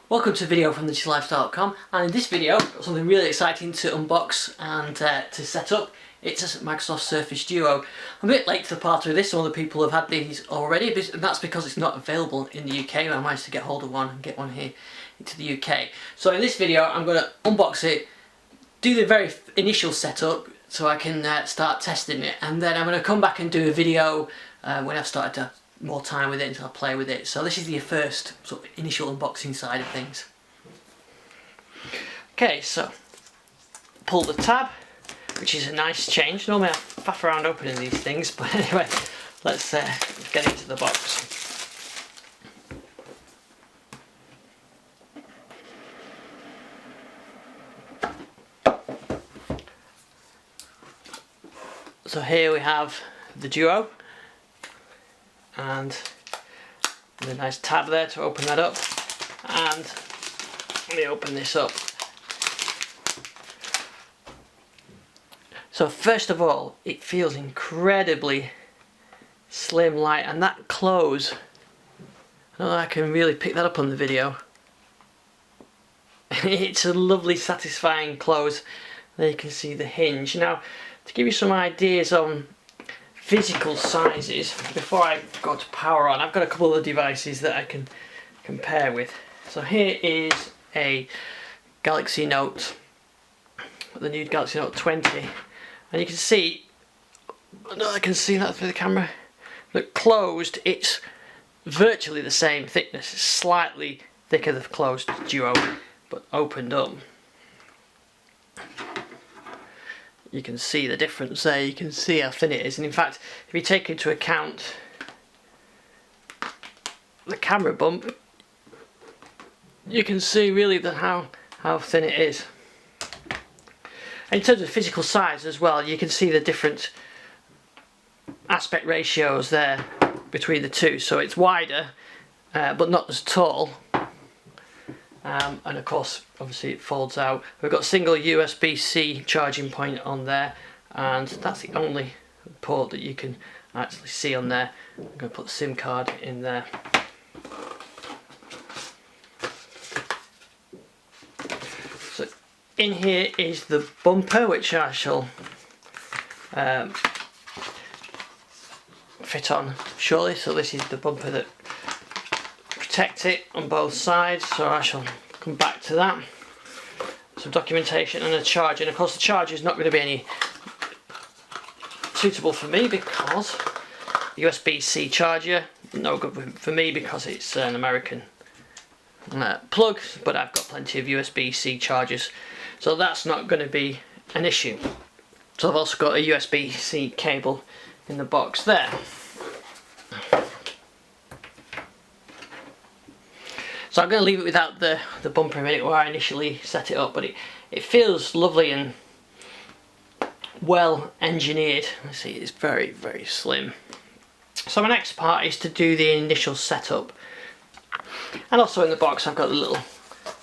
Welcome to a video from digitalifestyle.com, and in this video I've got something really exciting to unbox and to set up. It's a Microsoft Surface Duo. I'm a bit late to the party with this. Some other people have had these already, and that's because it's not available in the UK. I managed to get hold of one and get one here into the UK. So in this video I'm going to unbox it, do the very initial setup so I can start testing it, and then I'm going to come back and do a video when I've started to more time with it until I play with it. So this is the first sort of initial unboxing side of things. Okay, so pull the tab, which is a nice change. Normally I faff around opening these things, but anyway, let's get into the box. So here we have the Duo, and the nice tab there to open that up, and let me open this up. So first of all, it feels incredibly slim, light, and that close, I don't know if I can really pick that up on the video. It's a lovely satisfying close. There you can see the hinge. Now, to give you some ideas on physical sizes, before I go to power on, I've got a couple of devices that I can compare with. So here is a Galaxy Note, the new Galaxy Note 20, and you can see, I don't know if I can see that through the camera, but closed it's virtually the same thickness. It's slightly thicker the closed Duo, but opened up, you can see the difference there. You can see how thin it is, and in fact if you take into account the camera bump, you can see really how thin it is. In terms of physical size as well, you can see the different aspect ratios there between the two. So it's wider but not as tall, and of course obviously it folds out. We've got single USB-C charging point on there, and that's the only port that you can actually see on there. I'm going to put the SIM card in there. So in here is the bumper, which I shall fit on shortly. So this is the bumper that protects it on both sides, so I shall come back to that. Some documentation and a charger, and of course the charger is not going to be any suitable for me because USB-C charger, no good for me because it's an American plug, but I've got plenty of USB-C chargers, so that's not going to be an issue. So I've also got a USB-C cable in the box there. So I'm going to leave it without the bumper a minute where I initially set it up, but it feels lovely and well engineered. Let's see, it's very, very slim. So my next part is to do the initial setup. And also in the box I've got a little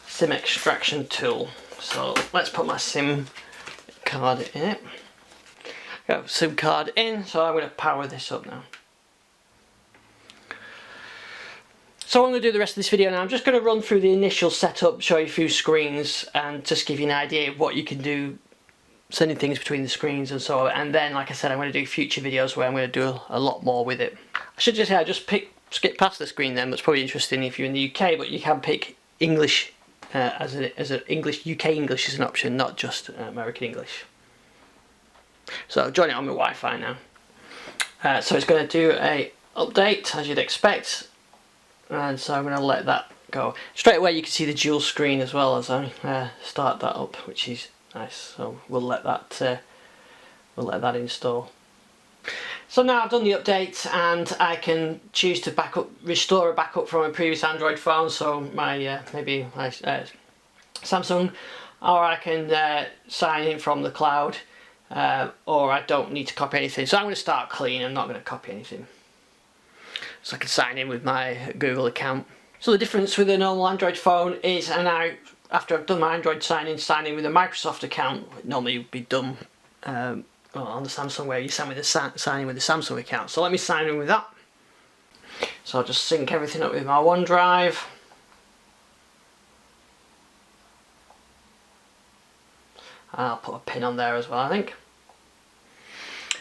SIM extraction tool. So let's put my SIM card in it. Got SIM card in, so I'm going to power this up now. So I'm going to do the rest of this video now. I'm just going to run through the initial setup, show you a few screens, and just give you an idea of what you can do, sending things between the screens and so on. And then, like I said, I'm going to do future videos where I'm going to do a lot more with it. I should just say I just skip past the screen then. That's probably interesting if you're in the UK, but you can pick English as an English, UK English is an option, not just American English. So join it on my Wi-Fi now. So it's going to do a update as you'd expect. And so I'm going to let that go. Straight away you can see the dual screen as well as I start that up, which is nice. So we'll let that install. So now I've done the update, and I can choose to restore a backup from a previous Android phone, so my maybe my Samsung, or I can sign in from the cloud, or I don't need to copy anything. So I'm going to start clean. I'm not going to copy anything. So I can sign in with my Google account. So the difference with a normal Android phone is, and now after I've done my Android sign in with a Microsoft account, it normally would be done on the Samsung where you sign in with the Samsung account. So let me sign in with that. So I'll just sync everything up with my OneDrive. I'll put a pin on there as well, I think.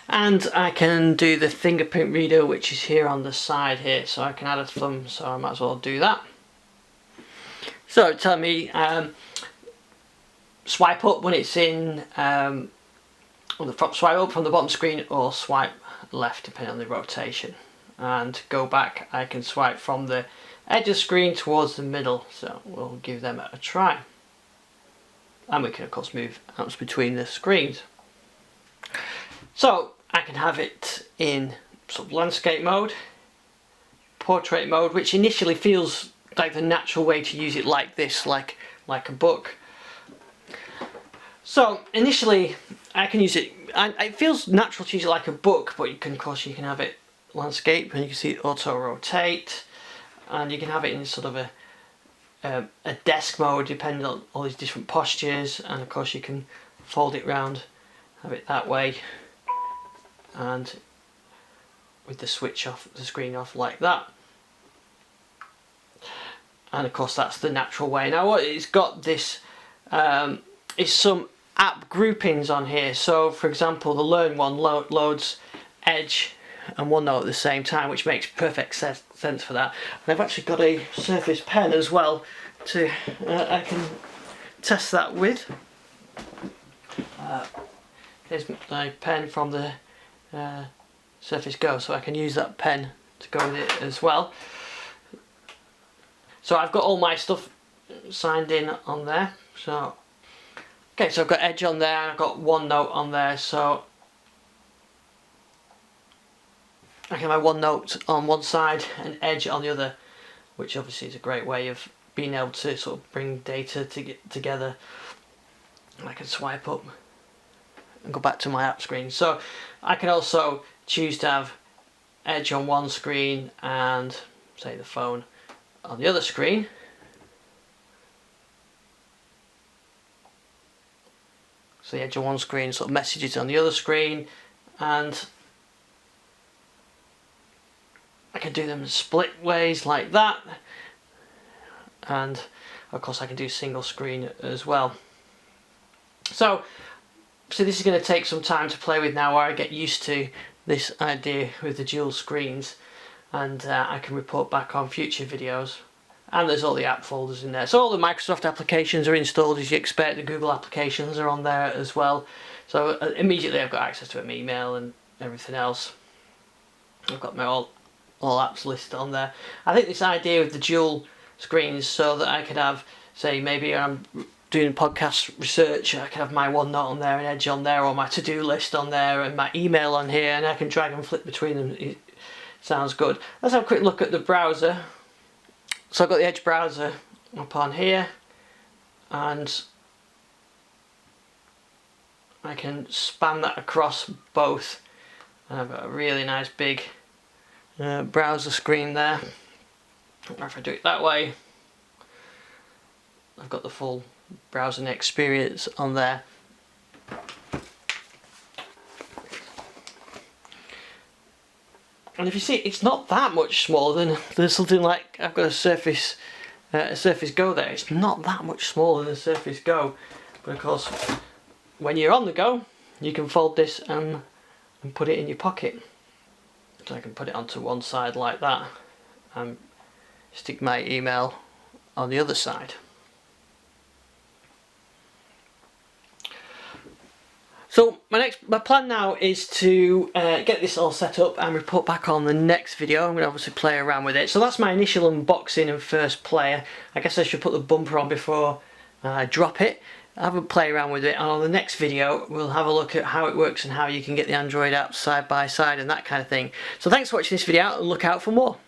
And I can do the fingerprint reader, which is here on the side here, so I can add a thumb, so I might as well do that. So tell me, swipe up when it's in, swipe up from the bottom screen, or swipe left depending on the rotation. And go back, I can swipe from the edge of the screen towards the middle, so we'll give them a try. And we can of course move apps between the screens. So I can have it in sort of landscape mode, portrait mode, which initially feels like the natural way to use it, like this, like a book. So initially I can use it, and it feels natural to use it like a book, but you can, of course, you can have it landscape, and you can see it auto rotate, and you can have it in sort of a desk mode depending on all these different postures, and of course you can fold it round, have it that way, and with the switch off, the screen off like that. And of course that's the natural way. Now what it's got this is some app groupings on here. So for example, the Learn one loads Edge and OneNote at the same time, which makes perfect sense for that. And I've actually got a Surface Pen as well to I can test that with. Here's my pen from the Surface Go, so I can use that pen to go with it as well. So I've got all my stuff signed in on there. So okay, so I've got Edge on there, I've got OneNote on there, so I can have my OneNote on one side and Edge on the other, which obviously is a great way of being able to sort of bring data together. And I can swipe up and go back to my app screen. So I can also choose to have Edge on one screen and say the phone on the other screen. So the Edge on one screen, sort of messages on the other screen, and I can do them split ways like that, and of course I can do single screen as well. So this is going to take some time to play with now, where I get used to this idea with the dual screens, and I can report back on future videos. And there's all the app folders in there. So all the Microsoft applications are installed as you expect. The Google applications are on there as well. So immediately I've got access to my email and everything else. I've got my all apps listed on there. I think this idea of the dual screens, so that I could have, say, maybe I'm doing podcast research, I can have my OneNote on there and Edge on there, or my to-do list on there and my email on here, and I can drag and flip between them. It sounds good. Let's have a quick look at the browser. So I've got the Edge browser up on here, and I can span that across both, and I've got a really nice big browser screen there. Or if I do it that way, I've got the full browsing experience on there. And if you see, it's not that much smaller than something like, I've got a Surface Go there. It's not that much smaller than a Surface Go, but of course when you're on the go you can fold this and put it in your pocket. So I can put it onto one side like that and stick my email on the other side. So my plan now is to get this all set up and report back on the next video. I'm going to obviously play around with it. So that's my initial unboxing and first play. I guess I should put the bumper on before I drop it. Have a play around with it, and on the next video we'll have a look at how it works and how you can get the Android apps side by side and that kind of thing. So thanks for watching this video, and look out for more.